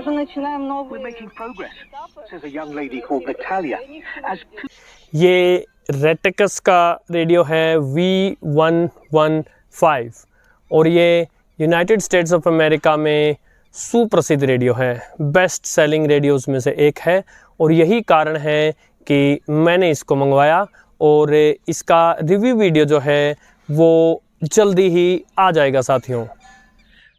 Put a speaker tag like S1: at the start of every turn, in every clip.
S1: уже начинаем
S2: We're
S1: новые
S2: making progress,
S1: этапы.
S2: says a young lady called Natalia. As
S3: ये रेटिकस का radio है V115 और ये यूनाइटेड स्टेट्स ऑफ अमेरिका में सुप्रसिद्ध रेडियो है, बेस्ट सेलिंग रेडियोज़ में से एक है और यही कारण है कि मैंने इसको मंगवाया और इसका रिव्यू वीडियो जो है वो जल्दी ही आ जाएगा साथियों।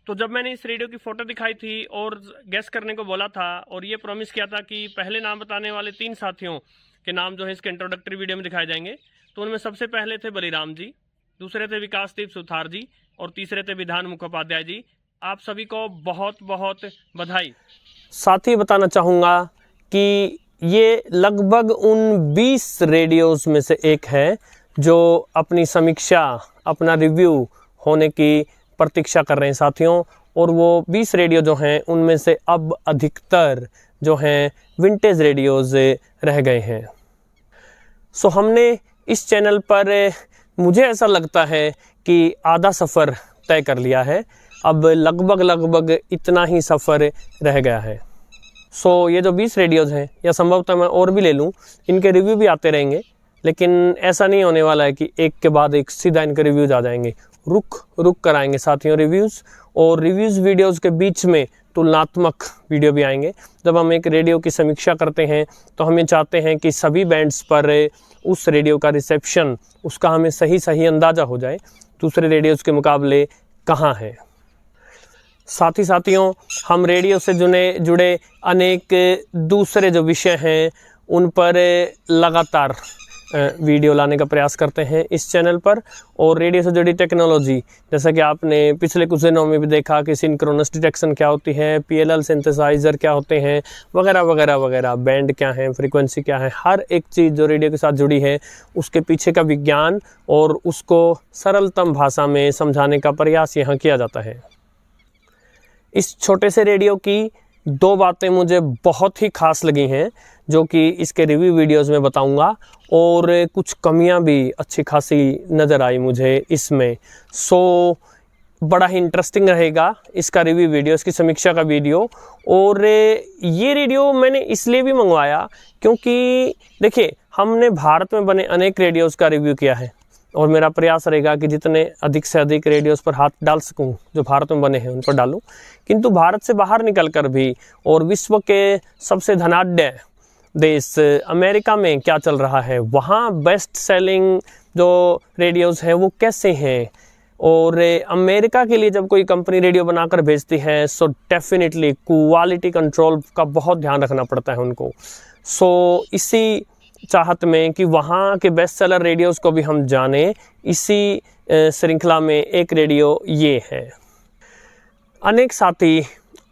S3: तो जब मैंने इस रेडियो की फ़ोटो दिखाई थी और गेस करने को बोला था और ये प्रॉमिस किया था कि पहले नाम बताने वाले 3 साथियों के नाम जो है इसके इंट्रोडक्टरी वीडियो में दिखाए जाएंगे, तो उनमें सबसे पहले थे बलिराम जी, दूसरे थे विकासदीप सुथार जी और तीसरे थे विधान मुखोपाध्याय जी। आप सभी को बहुत बहुत बधाई। साथ ही बताना चाहूँगा कि ये लगभग उन 20 रेडियोज़ में से एक है जो अपनी समीक्षा, अपना रिव्यू होने की प्रतीक्षा कर रहे हैं साथियों, और वो 20 रेडियो जो हैं उनमें से अब अधिकतर जो हैं विंटेज रेडियोज़ रह गए हैं। सो हमने इस चैनल पर, मुझे ऐसा लगता है कि आधा सफ़र तय कर लिया है, अब लगभग इतना ही सफ़र रह गया है। सो ये जो 20 रेडियोज़ हैं या संभवतः मैं और भी ले लूँ, इनके रिव्यू भी आते रहेंगे, लेकिन ऐसा नहीं होने वाला है कि एक के बाद एक सीधा इनके रिव्यूज़ आ जाएंगे। रुक कर आएंगे साथियों रिव्यूज़, और रिव्यूज़ वीडियोज़ के बीच में तुलनात्मक वीडियो भी आएंगे। जब हम एक रेडियो की समीक्षा करते हैं तो हम ये चाहते हैं कि सभी बैंड्स पर उस रेडियो का रिसेप्शन, उसका हमें सही अंदाज़ा हो जाए दूसरे रेडियोज़ के मुकाबले कहाँ है। साथ ही साथियों, हम रेडियो से जुड़े अनेक दूसरे जो विषय हैं उन पर लगातार वीडियो लाने का प्रयास करते हैं इस चैनल पर, और रेडियो से जुड़ी टेक्नोलॉजी, जैसा कि आपने पिछले कुछ दिनों में भी देखा कि सिंक्रोनस डिटेक्शन क्या होती है, PLL सिंथेसाइज़र क्या होते हैं, वगैरह, बैंड क्या है, फ्रीक्वेंसी क्या है, हर एक चीज़ जो रेडियो के साथ जुड़ी है उसके पीछे का विज्ञान और उसको सरलतम भाषा में समझाने का प्रयास यहाँ किया जाता है। इस छोटे से रेडियो की 2 बातें मुझे बहुत ही खास लगी हैं जो कि इसके रिव्यू वीडियोज़ में बताऊंगा, और कुछ कमियां भी अच्छी खासी नज़र आई मुझे इसमें। सो बड़ा ही इंटरेस्टिंग रहेगा इसका रिव्यू वीडियो, इसकी समीक्षा का वीडियो। और ये रेडियो मैंने इसलिए भी मंगवाया क्योंकि देखिए, हमने भारत में बने अनेक रेडियोज़ का रिव्यू किया है और मेरा प्रयास रहेगा कि जितने अधिक से अधिक रेडियोज़ पर हाथ डाल सकूं जो भारत में बने हैं उन पर डालूं, किंतु भारत से बाहर निकलकर भी और विश्व के सबसे धनाढ्य देश अमेरिका में क्या चल रहा है, वहाँ बेस्ट सेलिंग जो रेडियोज़ हैं वो कैसे हैं, और अमेरिका के लिए जब कोई कंपनी रेडियो बनाकर भेजती है सो डेफिनेटली क्वालिटी कंट्रोल का बहुत ध्यान रखना पड़ता है उनको। सो इसी चाहत में कि वहाँ के बेस्ट सेलर रेडियोज़ को भी हम जानें, इसी श्रृंखला में एक रेडियो ये है। अनेक साथी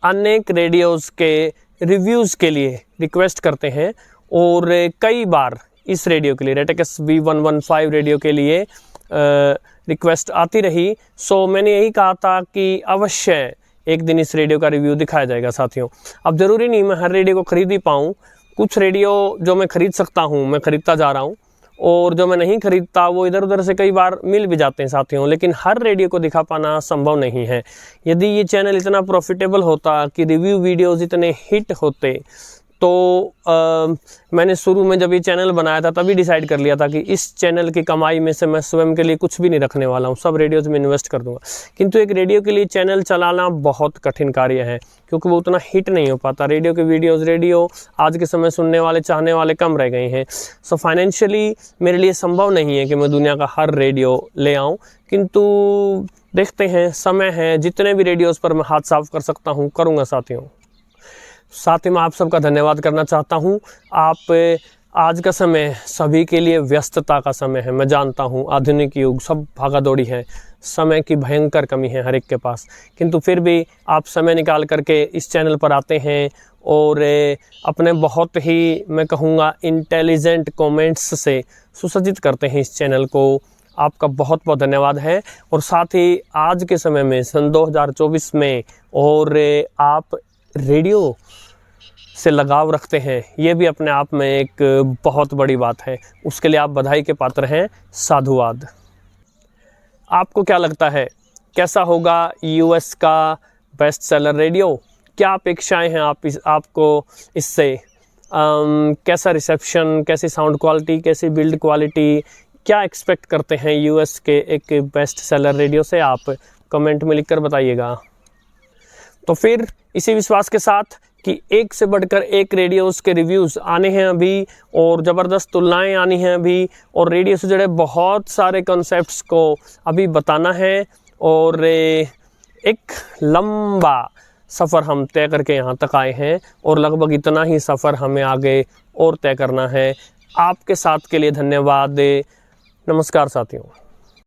S3: अनेक रेडियोज़ के रिव्यूज़ के लिए रिक्वेस्ट करते हैं और कई बार इस रेडियो के लिए, रेटिकस V115 रेडियो के लिए रिक्वेस्ट आती रही। सो मैंने यही कहा था कि अवश्य एक दिन इस रेडियो का रिव्यू दिखाया जाएगा साथियों। अब ज़रूरी नहीं मैं हर रेडियो को खरीद ही पाऊँ, कुछ रेडियो जो मैं ख़रीद सकता हूँ मैं ख़रीदता जा रहा हूँ, और जो मैं नहीं ख़रीदता वो इधर उधर से कई बार मिल भी जाते हैं साथियों, लेकिन हर रेडियो को दिखा पाना संभव नहीं है। यदि ये चैनल इतना प्रॉफिटेबल होता कि रिव्यू वीडियोज़ इतने हिट होते तो मैंने शुरू में जब ये चैनल बनाया था तभी डिसाइड कर लिया था कि इस चैनल की कमाई में से मैं स्वयं के लिए कुछ भी नहीं रखने वाला हूँ, सब रेडियोज़ में इन्वेस्ट कर दूंगा। किंतु एक रेडियो के लिए चैनल चलाना बहुत कठिन कार्य है क्योंकि वो उतना हिट नहीं हो पाता। रेडियो के रेडियो आज के समय सुनने वाले, चाहने वाले कम रह गए हैं। सो फाइनेंशियली मेरे लिए संभव नहीं है कि मैं दुनिया का हर रेडियो ले आऊँ, किंतु देखते हैं, समय है, जितने भी रेडियोज़ पर मैं हाथ साफ कर सकता हूँ करूँगा साथियों। साथ ही मैं आप सबका धन्यवाद करना चाहता हूँ। आप आज का समय सभी के लिए व्यस्तता का समय है, मैं जानता हूँ, आधुनिक युग, सब भागा दौड़ी है, समय की भयंकर कमी है हर एक के पास, किंतु फिर भी आप समय निकाल करके इस चैनल पर आते हैं और अपने बहुत ही, मैं कहूँगा, इंटेलिजेंट कमेंट्स से सुसज्जित करते हैं इस चैनल को। आपका बहुत बहुत धन्यवाद है। और साथ ही आज के समय में सन 2024 में और आप रेडियो से लगाव रखते हैं, ये भी अपने आप में एक बहुत बड़ी बात है, उसके लिए आप बधाई के पात्र हैं। साधुवाद। आपको क्या लगता है कैसा होगा US का बेस्ट सेलर रेडियो? क्या अपेक्षाएं हैं आपको इससे, कैसा रिसेप्शन, कैसी साउंड क्वालिटी, कैसी बिल्ड क्वालिटी, क्या एक्सपेक्ट करते हैं यूएस के एक बेस्ट सेलर रेडियो से, आप कमेंट में लिखकर बताइएगा। तो फिर इसी विश्वास के साथ कि एक से बढ़कर एक रेडियोज़ के रिव्यूज़ आने हैं अभी, और ज़बरदस्त तुलनाएं आनी हैं अभी, और रेडियो से जुड़े बहुत सारे कॉन्सेप्ट्स को अभी बताना है, और एक लंबा सफ़र हम तय करके यहाँ तक आए हैं, और लगभग इतना ही सफ़र हमें आगे और तय करना है। आपके साथ के लिए धन्यवाद। नमस्कार साथियों।